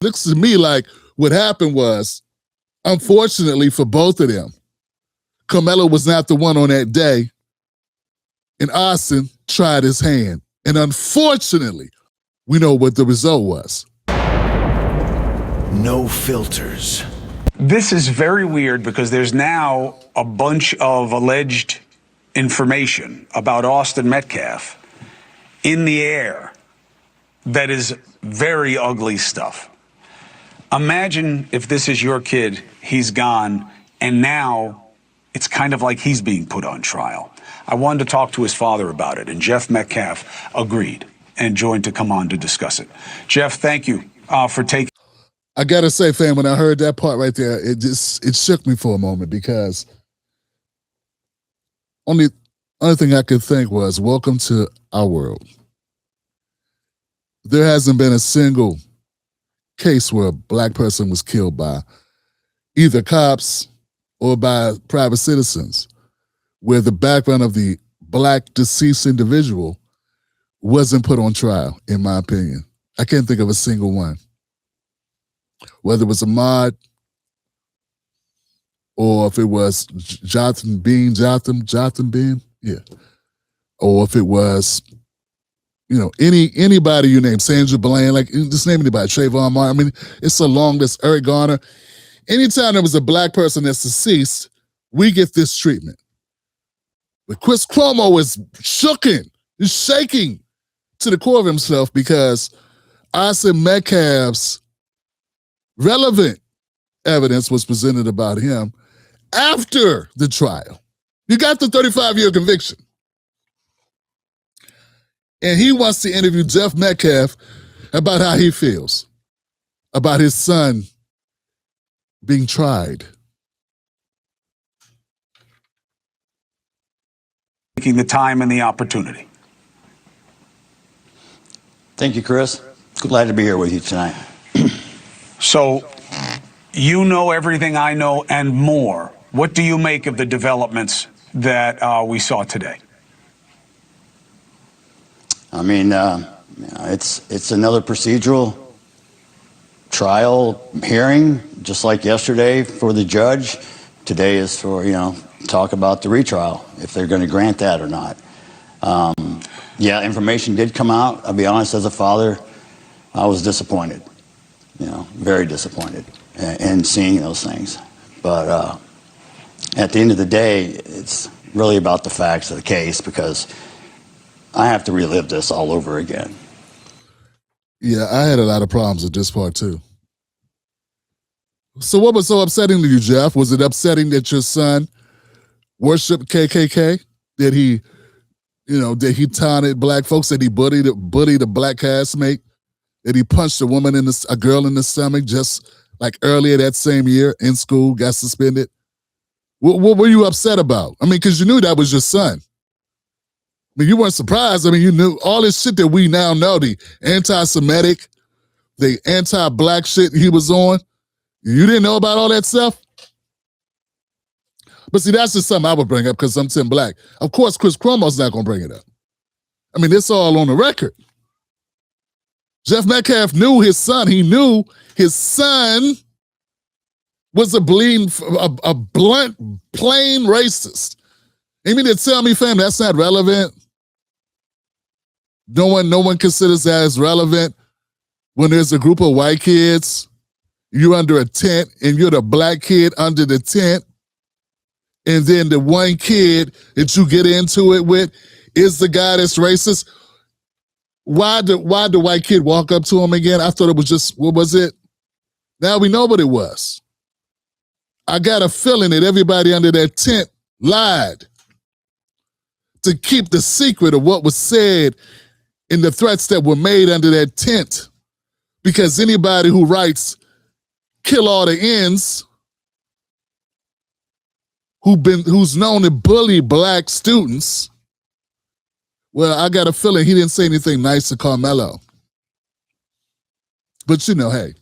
Looks to me like what happened was, unfortunately for both of them, Karmelo was not the one on that day, and Austin tried his hand. And unfortunately, we know what the result was. No filters. This is very weird because there's now a bunch of alleged information about Austin Metcalf in the air that is very ugly stuff. Imagine if this is your kid, he's gone, and now it's kind of like he's being put on trial. I wanted to talk to his father about it, and Jeff Metcalf agreed and joined to come on to discuss it. Jeff, thank you for taking. I gotta say, fam, when I heard that part right there, it shook me for a moment, because only thing I could think was, welcome to our world. There hasn't been a single case where a black person was killed by either cops or by private citizens where the background of the black deceased individual wasn't put on trial, in my opinion. I can't think of a single one. Whether it was Ahmaud or if it was Jotham Bean, yeah. Or if it was, anybody you name, Sandra Bland, like just name anybody, Trayvon Martin. I mean, it's a long list, Eric Garner. Anytime there was a black person that's deceased, we get this treatment. But Chris Cuomo is shaking to the core of himself, because Austin Metcalf's relevant evidence was presented about him after the trial. You got the 35-year conviction. And he wants to interview Jeff Metcalf about how he feels about his son being tried. Taking the time and the opportunity. Thank you, Chris. Glad to be here with you tonight. So, you know everything I know and more. What do you make of the developments that we saw today? I mean, it's another procedural trial hearing, just like yesterday for the judge. Today is for, talk about the retrial, if they're going to grant that or not. Yeah, information did come out. I'll be honest, as a father, I was disappointed, very disappointed in seeing those things. But at the end of the day, it's really about the facts of the case, because I have to relive this all over again. Yeah, I had a lot of problems with this part too. So what was so upsetting to you, Jeff? Was it upsetting that your son worshiped KKK? That he, that he taunted black folks? That he bullied a black castmate? That he punched a girl in the stomach just like earlier that same year in school, got suspended? What were you upset about? I mean, because you knew that was your son. I mean, you weren't surprised. I mean, you knew all this shit that we now know, the anti-Semitic, the anti-black shit he was on. You didn't know about all that stuff? But see, that's just something I would bring up because I'm Tim Black. Of course, Chris Cuomo's not going to bring it up. I mean, it's all on the record. Jeff Metcalf knew his son. He knew his son was a blunt, plain racist. You mean to tell me, fam, that's not relevant? No one considers that as relevant when there's a group of white kids, you're under a tent, and you're the black kid under the tent, and then the one kid that you get into it with is the guy that's racist. Why the white kid walk up to him again? I thought it was just, what was it? Now we know what it was. I got a feeling that everybody under that tent lied to keep the secret of what was said in the threats that were made under that tent. Because anybody who writes kill all the ends, who's known to bully black students, well, I got a feeling he didn't say anything nice to Karmelo. But hey,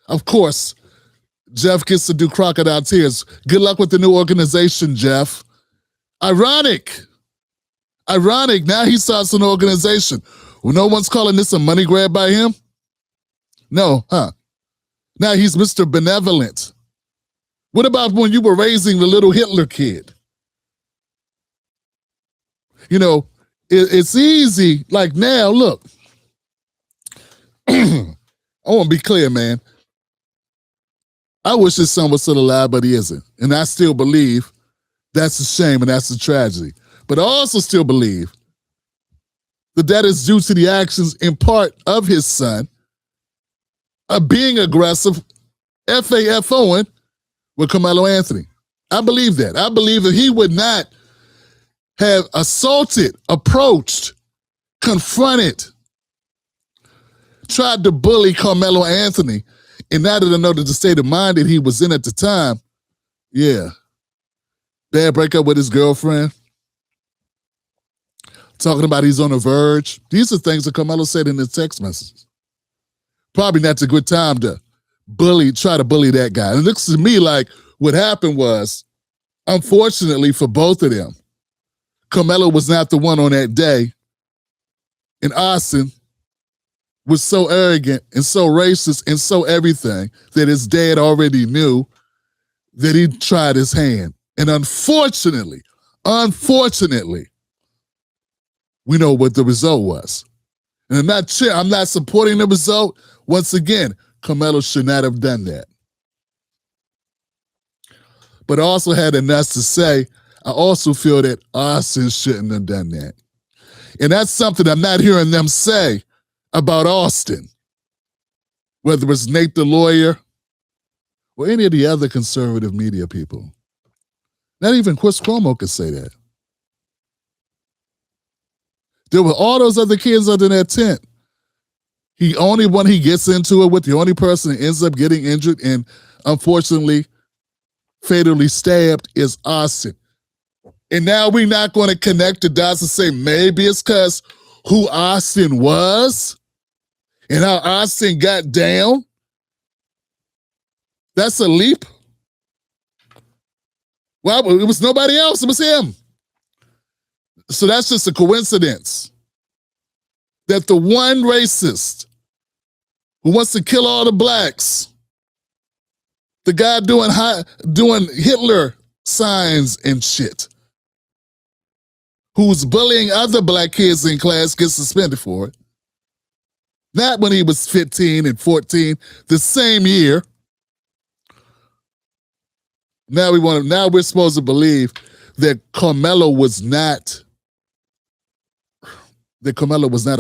of course, Jeff gets to do Crocodile Tears. Good luck with the new organization, Jeff. Ironic. Now he starts an organization. Well, no one's calling this a money grab by him? No, huh? Now he's Mr. Benevolent. What about when you were raising the little Hitler kid? You know, it's easy. Like now, look, I want to be clear, man. I wish his son was still alive, but he isn't. And I still believe that's a shame and that's a tragedy. But I also still believe that is due to the actions in part of his son of being aggressive, FAFOing with Karmelo Anthony. I believe that. I believe that he would not have assaulted, approached, confronted, tried to bully Karmelo Anthony, and not to know the state of mind that he was in at the time. Yeah. Bad breakup with his girlfriend. Talking about he's on the verge. These are things that Karmelo said in his text messages. Probably not a good time to try to bully that guy. It looks to me like what happened was, unfortunately for both of them, Karmelo was not the one on that day, and Austin was so arrogant and so racist and so everything that his dad already knew that he tried his hand. And unfortunately, we know what the result was. And I'm not supporting the result. Once again, Karmelo should not have done that. But I also had enough to say, I also feel that Austin shouldn't have done that. And that's something I'm not hearing them say about Austin, whether it's Nate the lawyer or any of the other conservative media people. Not even Chris Cuomo could say that. There were all those other kids under that tent. When he gets into it with, the only person that ends up getting injured and unfortunately fatally stabbed is Austin. And now we're not going to connect the dots and say maybe it's because who Austin was and how Austin got down. That's a leap. Well, it was nobody else. It was him. So that's just a coincidence that the one racist who wants to kill all the blacks, the guy doing Hitler signs and shit, who's bullying other black kids in class, gets suspended for it. Not when he was 15 and 14, the same year. Now we're supposed to believe that Karmelo was not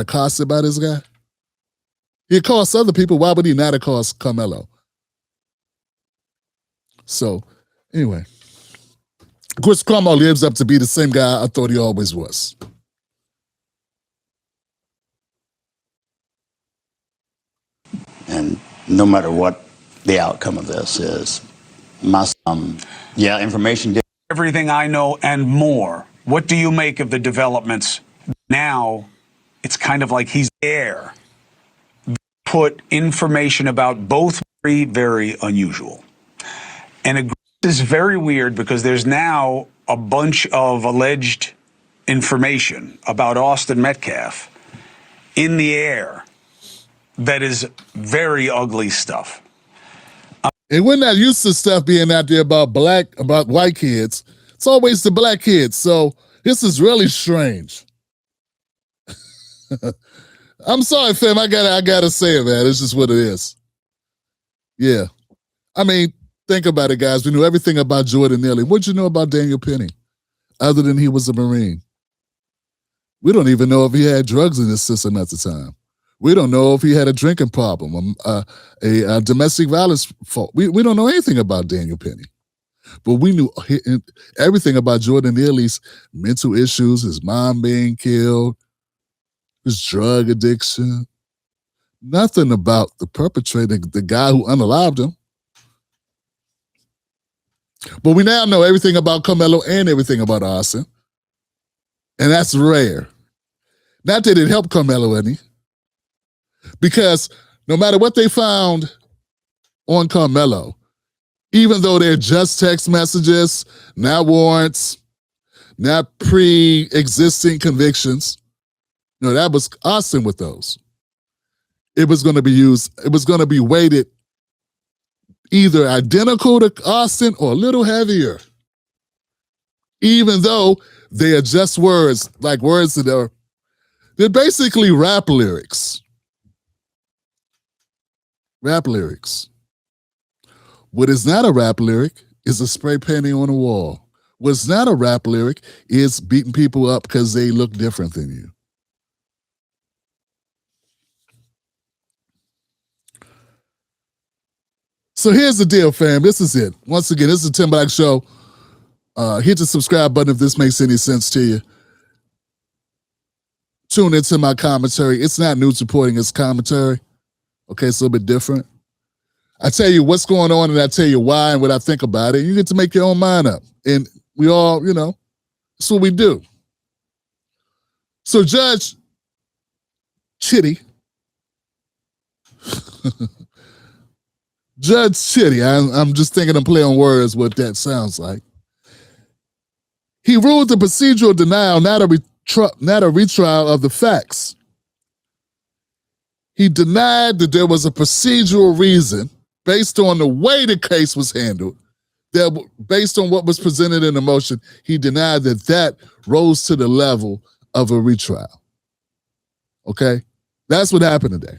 accosted by this guy. He accosts other people. Why would he not accost Karmelo? So, anyway, Chris Cuomo lives up to be the same guy I thought he always was. And no matter what the outcome of this is, information did. Everything I know and more. What do you make of the developments? Now, it's kind of like he's there. Put information about both very, very unusual. And this is very weird because there's now a bunch of alleged information about Austin Metcalf in the air that is very ugly stuff. And we're not used to stuff being out there about white kids. It's always the black kids. So this is really strange. I'm sorry, fam. I gotta say it, man. It's just what it is. Yeah. I mean, think about it, guys. We knew everything about Jordan Neely. What'd you know about Daniel Penny? Other than he was a Marine. We don't even know if he had drugs in his system at the time. We don't know if he had a drinking problem, a domestic violence fault. We don't know anything about Daniel Penny. But we knew everything about Jordan Neely's mental issues, his mom being killed, his drug addiction. Nothing about the perpetrator, the guy who unalived him. But we now know everything about Karmelo and everything about Austin. And that's rare. Not that it helped Karmelo any. Because no matter what they found on Karmelo, even though they're just text messages, not warrants, not pre-existing convictions, that was Austin with those. It was going to be used, it was going to be weighted either identical to Austin or a little heavier. Even though they are just words, like words that they're basically rap lyrics. Rap lyrics. What is not a rap lyric is a spray painting on a wall. What's not a rap lyric is beating people up because they look different than you. So here's the deal, fam. This is it. Once again, this is the Tim Black Show. Hit the subscribe button if this makes any sense to you. Tune into my commentary. It's not news reporting, it's commentary. Okay, it's a little bit different. I tell you what's going on and I tell you why and what I think about it. You get to make your own mind up. And we all, that's what we do. So Judge Chitty, Judge Chitty, I'm just thinking of play on words what that sounds like. He ruled the procedural denial, not a retrial of the facts. He denied that there was a procedural reason based on the way the case was handled, that based on what was presented in the motion, he denied that rose to the level of a retrial. Okay? That's what happened today.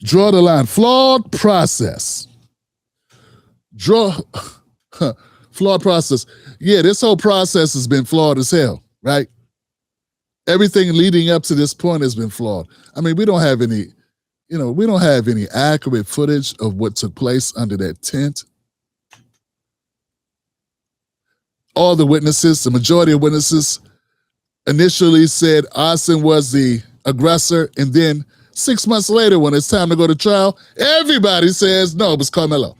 Draw the line. Flawed process. Flawed process. Yeah, this whole process has been flawed as hell, right? Everything leading up to this point has been flawed. I mean, we don't have any accurate footage of what took place under that tent. All the witnesses, the majority of witnesses, initially said Austin was the aggressor, and then 6 months later, when it's time to go to trial, everybody says, no, it was Karmelo.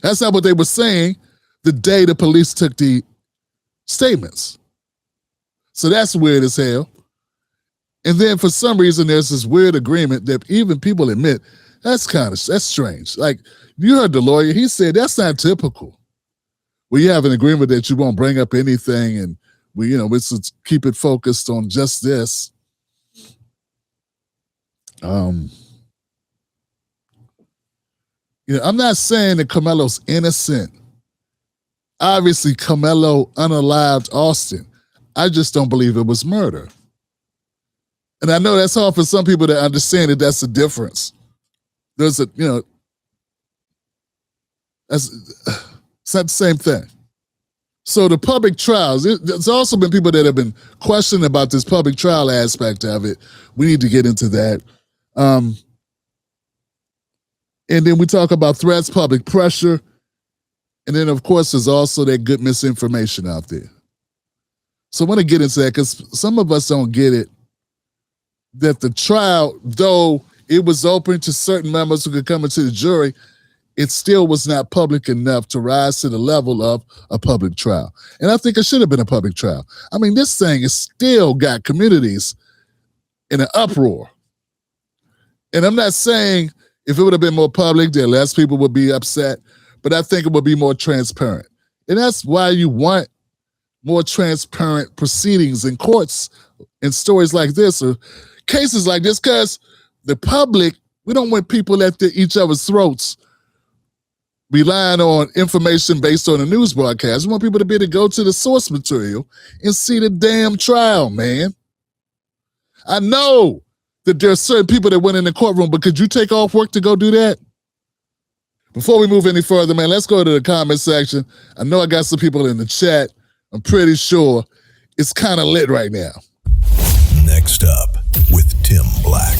That's not what they were saying the day the police took the statements. So that's weird as hell. And then for some reason, there's this weird agreement that even people admit, that's strange. Like, you heard the lawyer, he said that's not typical. We have an agreement that you won't bring up anything and let's keep it focused on just this. I'm not saying that Carmelo's innocent. Obviously, Karmelo unalived Austin. I just don't believe it was murder. And I know that's hard for some people to understand that that's the difference. It's not the same thing. So the public trials, there's also been people that have been questioning about this public trial aspect of it. We need to get into that. And then we talk about threats, public pressure. And then, of course, there's also that good misinformation out there. So I want to get into that because some of us don't get it, that the trial, though it was open to certain members who could come into the jury, it still was not public enough to rise to the level of a public trial. And I think it should have been a public trial. I mean, this thing has still got communities in an uproar. And I'm not saying if it would have been more public, that less people would be upset, but I think it would be more transparent. And that's why you want more transparent proceedings in courts and stories like this or cases like this, because the public, we don't want people at each other's throats relying on information based on a news broadcast. We want people to be able to go to the source material and see the damn trial, man. I know that there are certain people that went in the courtroom, but could you take off work to go do that? Before we move any further, man, let's go to the comment section. I know I got some people in the chat. I'm pretty sure it's kind of lit right now. Next up with Tim Black.